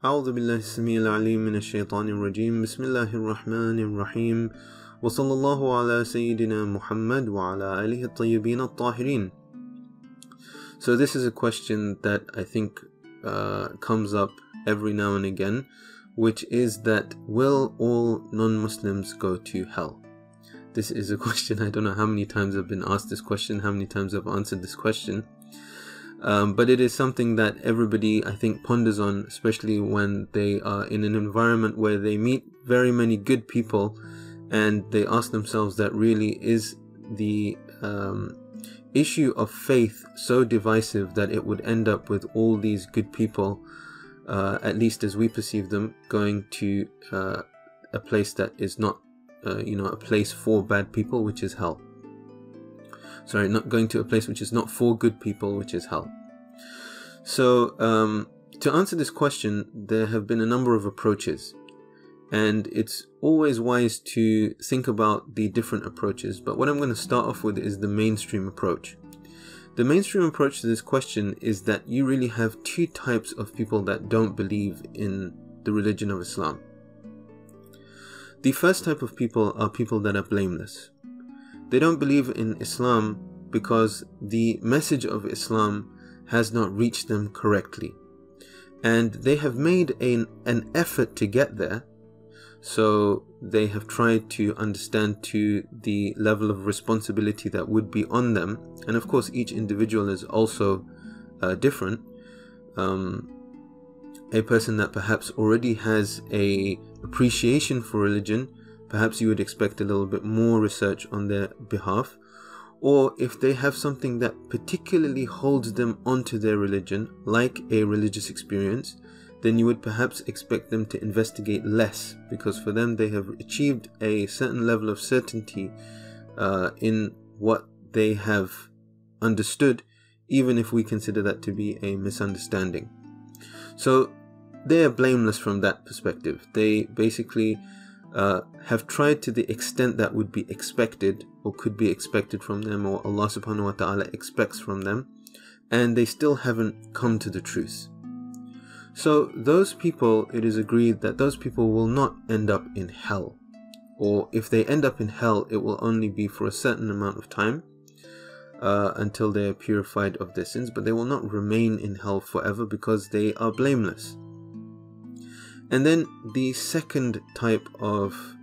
أعوذ بالله السميع العليم من الشيطان الرجيم بسم الله الرحمن الرحيم وصلى الله على سيدنا محمد وعلى آله الطيبين الطاهرين. So this is a question that I think comes up every now and again, which is that will all non-Muslims go to hell? This is a question, I don't know how many times I've been asked this question, how many times I've answered this question. But it is something that everybody, I think, ponders on, especially when they are in an environment where they meet very many good people and they ask themselves that really is the issue of faith so divisive that it would end up with all these good people, at least as we perceive them, going to a place that is not, a place for bad people, which is hell. Sorry, not going to a place which is not for good people, which is hell. So, to answer this question, there have been a number of approaches, and it's always wise to think about the different approaches, but what I'm going to start off with is the mainstream approach. The mainstream approach to this question is that you really have two types of people that don't believe in the religion of Islam. The first type of people are people that are blameless. They don't believe in Islam because the message of Islam has not reached them correctly. And they have made an effort to get there. So they have tried to understand to the level of responsibility that would be on them. And of course, each individual is also different. A person that perhaps already has an appreciation for religion, perhaps you would expect a little bit more research on their behalf. Or if they have something that particularly holds them onto their religion, like a religious experience, then you would perhaps expect them to investigate less, because for them they have achieved a certain level of certainty in what they have understood, even if we consider that to be a misunderstanding. So they are blameless from that perspective. They basically have tried to the extent that would be expected or could be expected from them, or Allah subhanahu wa ta'ala expects from them, and they still haven't come to the truth. So those people, it is agreed that those people will not end up in hell, or if they end up in hell, it will only be for a certain amount of time until they are purified of their sins, but they will not remain in hell forever because they are blameless. And then the second type of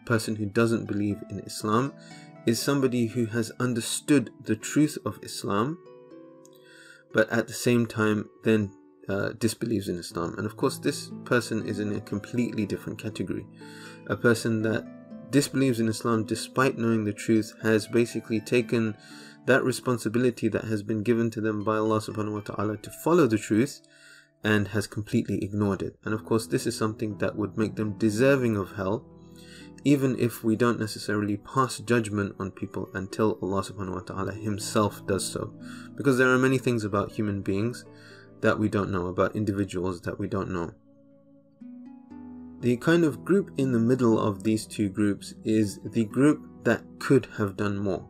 person who doesn't believe in Islam is somebody who has understood the truth of Islam, but at the same time then disbelieves in Islam. And of course, this person is in a completely different category. A person that disbelieves in Islam despite knowing the truth has basically taken that responsibility that has been given to them by Allah subhanahu wa ta'ala to follow the truth, and has completely ignored it. And of course, this is something that would make them deserving of hell, even if we don't necessarily pass judgment on people until Allah subhanahu wa ta'ala himself does so. Because there are many things about human beings that we don't know, about individuals that we don't know. The kind of group in the middle of these two groups is the group that could have done more.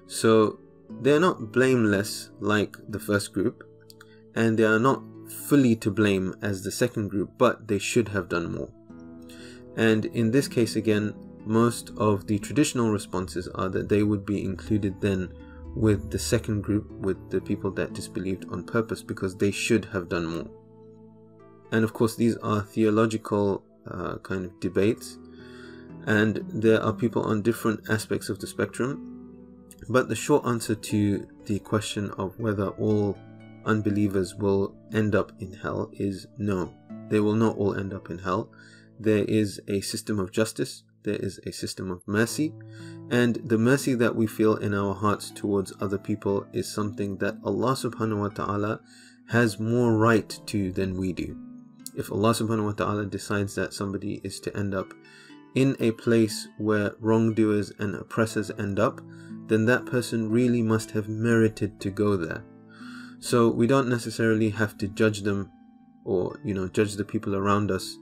So they're not blameless like the first group, and they are not fully to blame as the second group, but they should have done more. And in this case again, most of the traditional responses are that they would be included then with the second group, with the people that disbelieved on purpose, because they should have done more. And of course, these are theological kind of debates, and there are people on different aspects of the spectrum. But the short answer to the question of whether all unbelievers will end up in hell is no. They will not all end up in hell. There is a system of justice, there is a system of mercy, and the mercy that we feel in our hearts towards other people is something that Allah subhanahu wa ta'ala has more right to than we do. If Allah subhanahu wa ta'ala decides that somebody is to end up in a place where wrongdoers and oppressors end up, then that person really must have merited to go there. So we don't necessarily have to judge them, or judge the people around us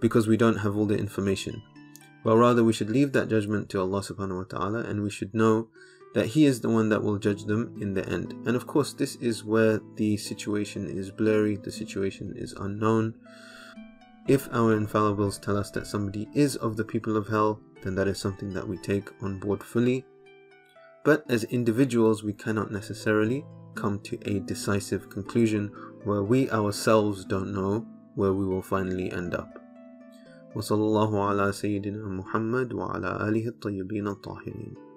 because we don't have all the information. But rather we should leave that judgment to Allah subhanahu wa ta'ala, and we should know that He is the one that will judge them in the end. And of course, this is where the situation is blurry, the situation is unknown. If our infallibles tell us that somebody is of the people of hell, then that is something that we take on board fully. But as individuals, we cannot necessarily come to a decisive conclusion where we ourselves don't know where we will finally end up. وصلى الله على سيدنا محمد وعلى آله الطيبين الطاهرين.